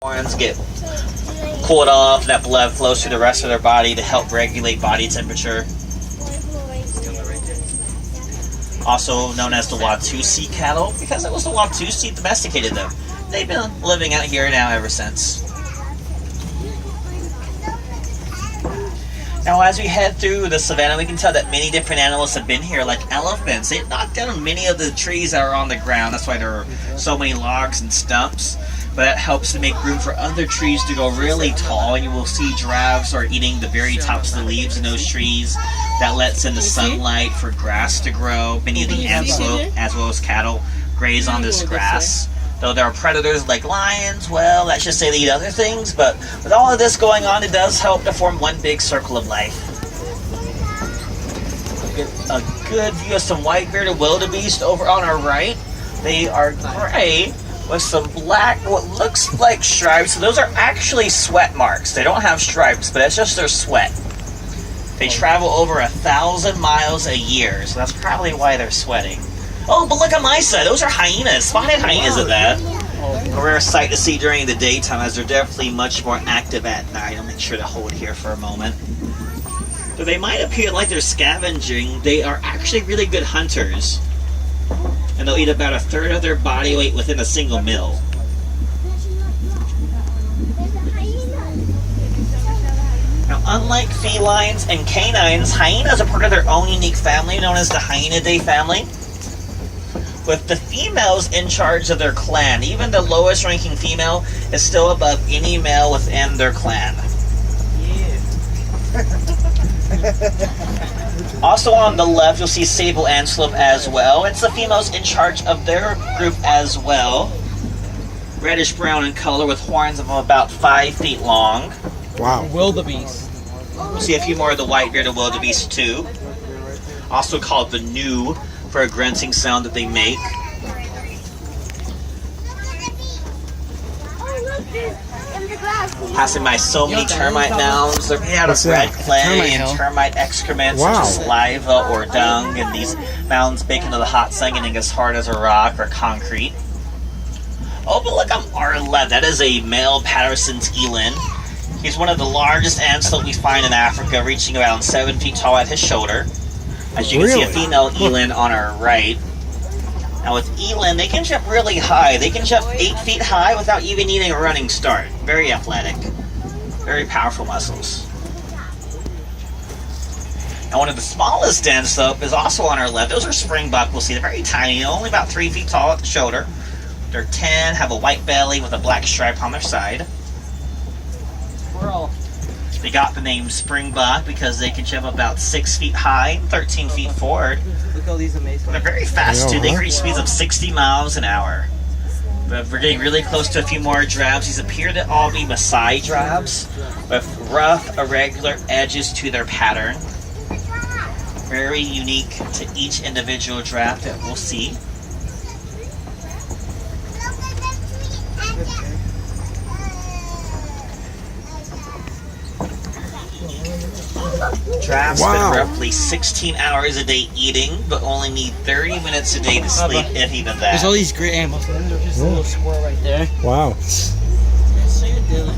horns get cooled off, that blood flows through the rest of their body to help regulate body temperature. Also known as the Watusi cattle, because it was the Watusi domesticated them. They've been living out here now ever since. Now as we head through the savannah, we can tell that many different animals have been here, like elephants. They knocked down many of the trees that are on the ground. That's why there are so many logs and stumps. But that helps to make room for other trees to go really tall, and you will see giraffes are eating the very tops of the leaves in those trees. That lets in the sunlight for grass to grow. Many of the antelope, as well as cattle, graze on this grass. Though there are predators like lions, well, let's just say they eat other things, but with all of this going on, it does help to form one big circle of life. Get a good view of some white-bearded wildebeest over on our right. They are gray with some black, what looks like stripes. So those are actually sweat marks. They don't have stripes, but it's just their sweat. They travel over 1,000 miles a year, so that's probably why they're sweating. Oh, but look on my side. Those are hyenas. Spotted hyenas at that. A rare sight to see during the daytime, as they're definitely much more active at night. I'll make sure to hold here for a moment. Though they might appear like they're scavenging, they are actually really good hunters. And they'll eat about 1/3 of their body weight within a single meal. Now, unlike felines and canines, hyenas are part of their own unique family known as the Hyenidae family, with the females in charge of their clan. Even the lowest ranking female is still above any male within their clan. Also on the left, you'll see sable antelope as well. It's the females in charge of their group as well. Reddish brown in color with horns of about 5 feet long. Wow. Wildebeest. We'll see a few more of the white-bearded wildebeest too. Also called the gnu for a grunting sound that they make. Passing by so many termite mounds. They're made out of red clay and termite excrement, such as saliva or dung, and these mounds bake into the hot sun getting as hard as a rock or concrete. Oh, but look on our left. That is a male Patterson's eland. He's one of the largest antelope we find in Africa, reaching around 7 feet tall at his shoulder. As you can see a female eland on our right. Now with eland, they can jump really high. They can jump 8 feet high without even needing a running start. Very athletic. Very powerful muscles. Now one of the smallest antelope is also on our left. Those are springbuck. We'll see they're very tiny, only about 3 feet tall at the shoulder. They're tan, have a white belly with a black stripe on their side. They got the name springbuck because they can jump about 6 feet high, 13 feet forward. Look at all these amazing. They're very fast too. They reach speeds of 60 miles an hour. But we're getting really close to a few more giraffes. These appear to all be Maasai giraffes with rough, irregular edges to their pattern. Very unique to each individual giraffe that we'll see. Giraffes spend roughly 16 hours a day eating, but only need 30 minutes a day to sleep, if even that. There's all these great animals. There's just a little squirrel right there. Wow. So you're Dylan.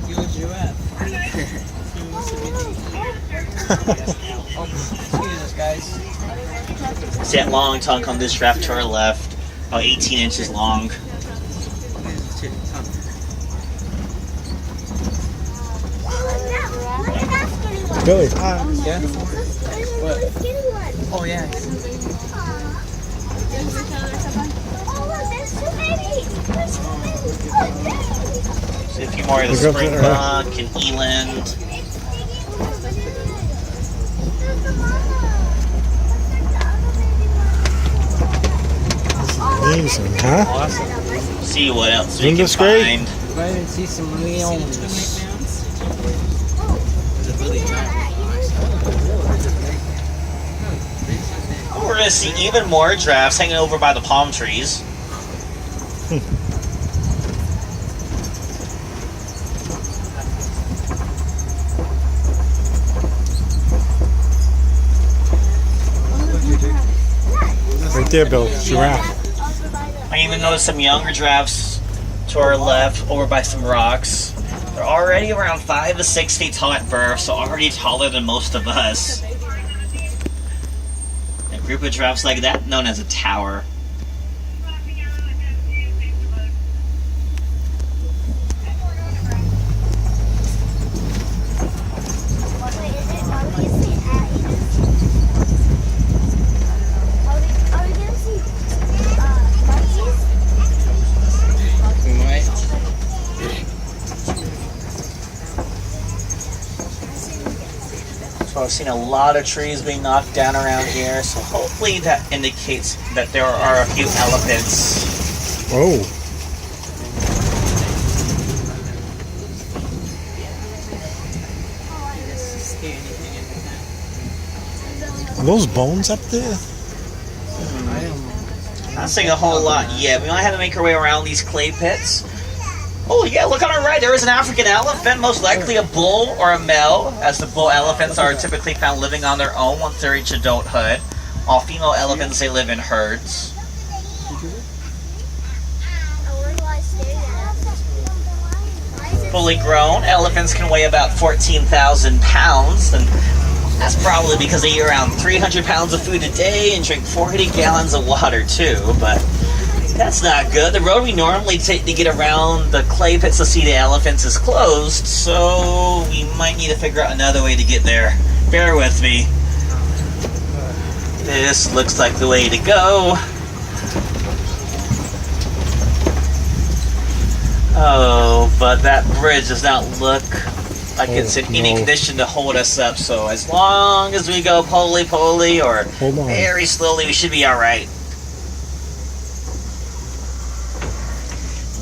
You're a giraffe. Excuse us, guys. See that long tongue on this giraffe to our left, about 18 inches long. Billy. Yeah? What? Oh, yeah. See a few more of the springbuck and eland. Amazing, huh? Awesome. See what else we Isn't can this great? find. I didn't see some leons. Oh, we're going to see even more giraffes hanging over by the palm trees. Right there, Bill. Giraffe. I even noticed some younger giraffes to our left, over by some rocks. They're already around 5 to 6 feet tall at birth, so already taller than most of us. A group of giraffes like that, known as a tower. So I've seen a lot of trees being knocked down around here, so hopefully that indicates that there are a few elephants. Oh. Are those bones up there? Not seeing a whole lot yet. We might have to make our way around these clay pits. Oh yeah, look on our right, there is an African elephant, most likely a bull or a male, as the bull elephants are typically found living on their own once they reach adulthood. All female elephants, they live in herds. Fully grown, elephants can weigh about 14,000 pounds, and that's probably because they eat around 300 pounds of food a day and drink 40 gallons of water too, but that's not good. The road we normally take to get around the clay pits to see the elephants is closed, so we might need to figure out another way to get there. Bear with me. This looks like the way to go. Oh, but that bridge does not look like it's in any condition to hold us up, so as long as we go poly-poly or very slowly, we should be alright.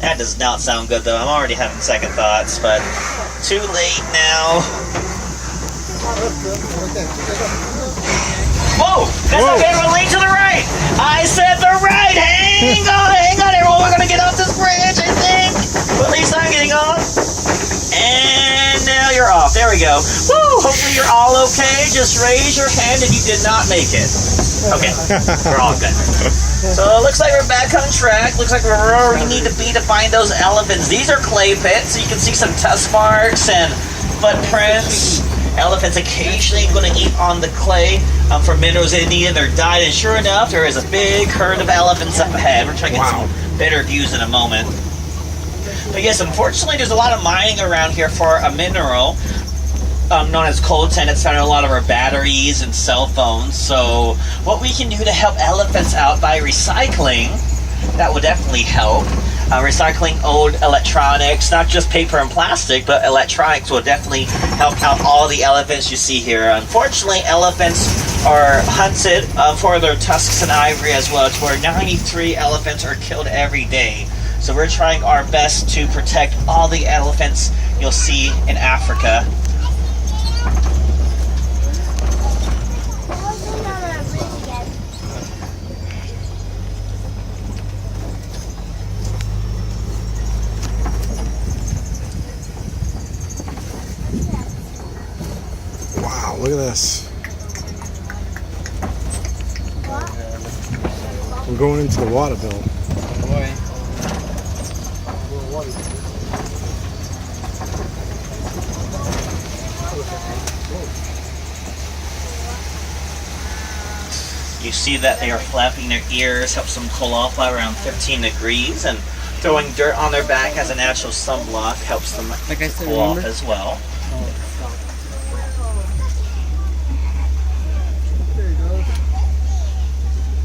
That does not sound good though. I'm already having second thoughts, but too late now. Whoa! That's okay, we're late to the right! I said the right! Hang on everyone, we're gonna get off this bridge, I think! Well, at least I'm getting off. And now you're off. There we go. Woo! Hopefully you're all okay. Just raise your hand if you did not make it. Okay, we're all good. So it looks like we're back on track. Looks like we're where we need to be to find those elephants. These are clay pits, so you can see some tusk marks and footprints. Elephants occasionally going to eat on the clay for minerals they need in their diet, and sure enough, there is a big herd of elephants up ahead. We're trying to get some better views in a moment. But yes, unfortunately, there's a lot of mining around here for a mineral known as coltan. It's found in a lot of our batteries and cell phones. So what we can do to help elephants out by recycling, that would definitely help. Recycling old electronics, not just paper and plastic, but electronics will definitely help out all the elephants you see here. Unfortunately, elephants are hunted for their tusks and ivory as well, to where 93 elephants are killed every day. So we're trying our best to protect all the elephants you'll see in Africa. Wow, look at this. We're going into the water, Bill. Boy. You see that they are flapping their ears, helps them cool off by around 15 degrees, and throwing dirt on their back as a natural sunblock helps them Like I said, cool off remember? as well.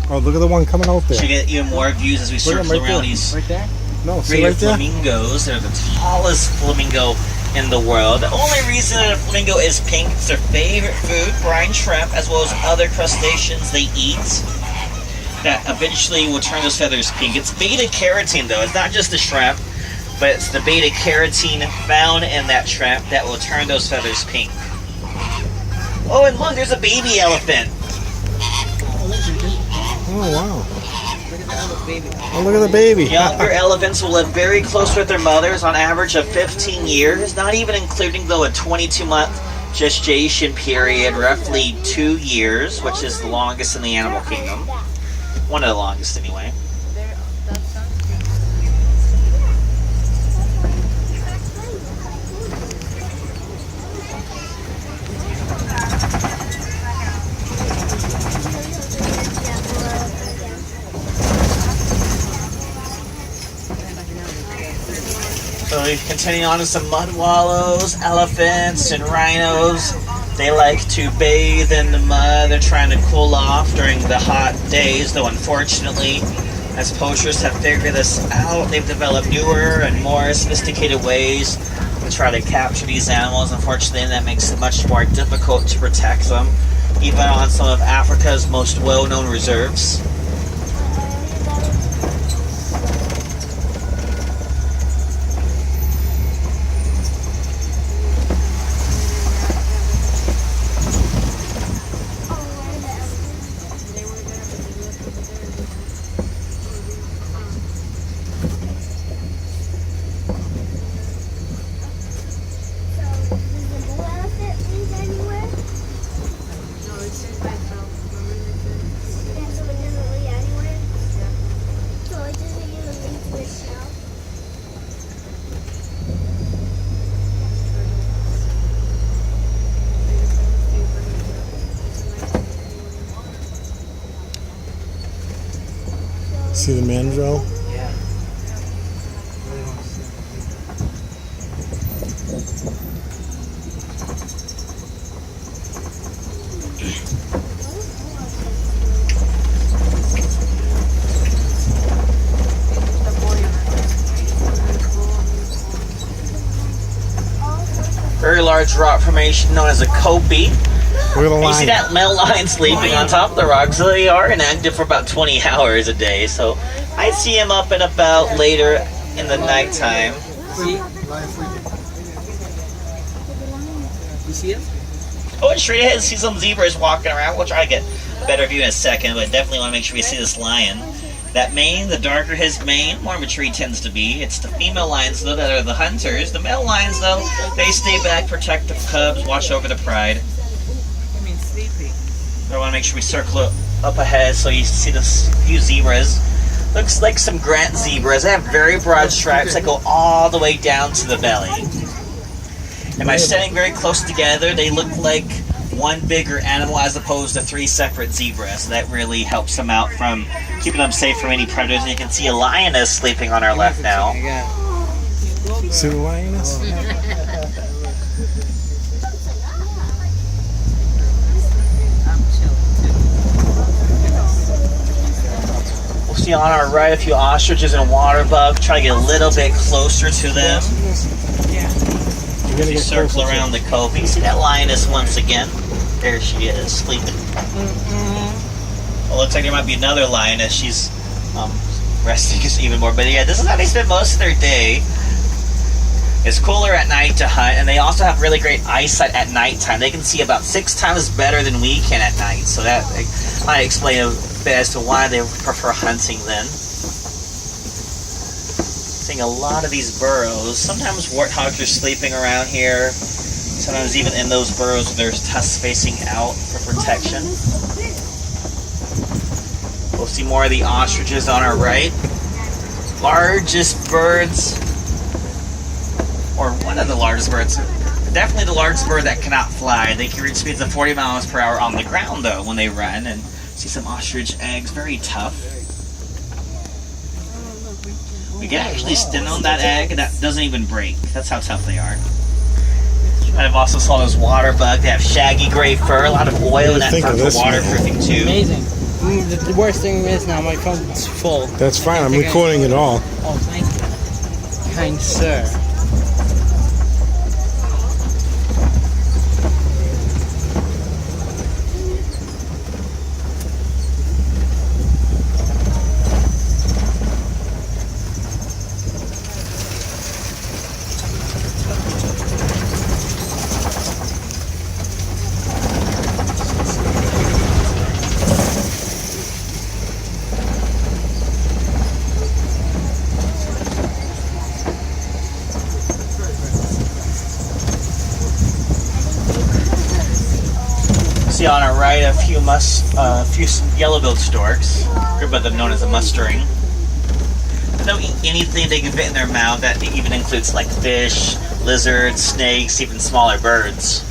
Oh, look at the one coming out there. Should get even more views as we Look at circle them right around there. these Right there? No, see great right there? flamingos. They're the tallest flamingo in the world. The only reason that a flamingo is pink is their favorite food, brine shrimp, as well as other crustaceans they eat that eventually will turn those feathers pink. It's beta carotene though. It's not just the shrimp, but it's the beta carotene found in that shrimp that will turn those feathers pink. Oh, and look, there's a baby elephant. Oh, wow. Look at that little baby. Oh, look at the baby. Younger elephants will live very close with their mothers on average of 15 years, not even including though a 22-month gestation period, roughly 2 years, which is the longest in the animal kingdom. One of the longest anyway. So we continue on to some mud wallows, elephants, and rhinos. They like to bathe in the mud. They're trying to cool off during the hot days, though unfortunately, as poachers have figured this out, they've developed newer and more sophisticated ways to try to capture these animals. Unfortunately, that makes it much more difficult to protect them, even on some of Africa's most well-known reserves. See the mandrill? Yeah. Very large rock formation known as a kopie. Look at the You see line. that male lion sleeping on top of the rock, so they are inactive for about 20 hours a day. So I see him up and about later in the nighttime. See? You see him? Oh, and straight ahead, see some zebras walking around. We'll try to get a better view in a second, but definitely want to make sure we see this lion. That mane, the darker his mane, more mature he tends to be. It's the female lions, though, that are the hunters. The male lions, though, they stay back, protect the cubs, watch over the pride. I mean, sleeping. I want to make sure we circle up ahead so you see this few zebras. Looks like some Grant zebras. They have very broad stripes that go all the way down to the belly. And by standing very close together, they look like one bigger animal as opposed to three separate zebras. So that really helps them out from keeping them safe from any predators. And you can see a lioness sleeping on our left now. See the lioness? We'll see on our right a few ostriches and water buck. Try to get a little bit closer to them. You're gonna You get circle closer to around it. the cove. You see that lioness once again. There she is, sleeping. Well, looks like there might be another lioness. She's resting just even more. But yeah, this is how they spend most of their day. It's cooler at night to hunt, and they also have really great eyesight at nighttime. They can see about 6 times better than we can at night. So that might explain a bit as to why they prefer hunting then. Seeing a lot of these burrows. Sometimes warthogs are sleeping around here. Sometimes even in those burrows there's tusks facing out for protection. We'll see more of the ostriches on our right. Largest birds, or one of the largest birds, definitely the largest bird that cannot fly. They can reach speeds of 40 miles per hour on the ground though when they run. And see some ostrich eggs, very tough. We can actually stand on that egg and that doesn't even break. That's how tough they are. I've also saw those water bug. They have shaggy gray fur, a lot of oil in that Think fur of for this, man. waterproofing too. Amazing. The worst thing is now my phone's full. That's fine. I'm recording it all. Oh, thank you. Kind sir. See on our right a few yellow-billed storks, group of them known as a mustering. They'll eat anything they can fit in their mouth. That even includes like fish, lizards, snakes, even smaller birds.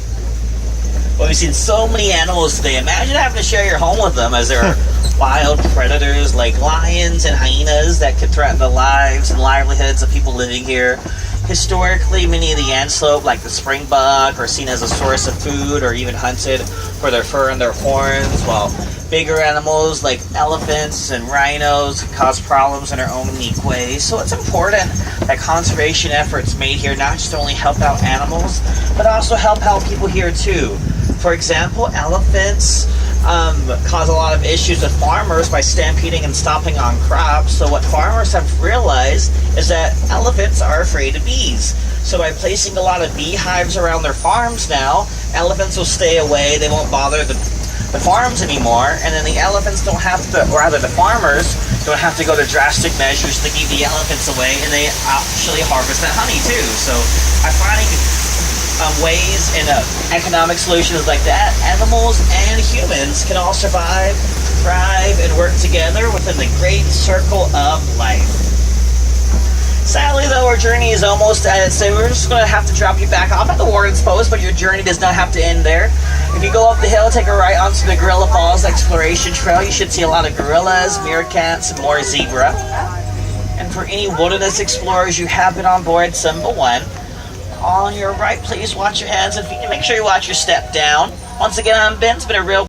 Well, we've seen so many animals today. Imagine having to share your home with them, as there are wild predators like lions and hyenas that could threaten the lives and livelihoods of people living here. Historically, many of the antelope, like the springbok, are seen as a source of food or even hunted for their fur and their horns, while bigger animals like elephants and rhinos cause problems in their own unique ways. So it's important that conservation efforts made here not just only help out animals, but also help out people here too. For example, elephants cause a lot of issues with farmers by stampeding and stomping on crops. So what farmers have realized is that elephants are afraid of bees. So by placing a lot of beehives around their farms now, elephants will stay away. They won't bother the farms anymore, and then the elephants don't have to, or rather the farmers don't have to go to drastic measures to keep the elephants away, and they actually harvest that honey too. So I find ways and economic solutions like that, animals and humans can all survive, thrive, and work together within the great circle of life. Sadly, though, our journey is almost at its end. We're just going to have to drop you back off at the Warden's Post, but your journey does not have to end there. If you go up the hill, take a right onto the Gorilla Falls Exploration Trail, you should see a lot of gorillas, meerkats, and more zebra. And for any wilderness explorers, you have been on board Symbol 1. On your right, please watch your hands and feet, and make sure you watch your step down. Once again, I'm Ben. It's been a real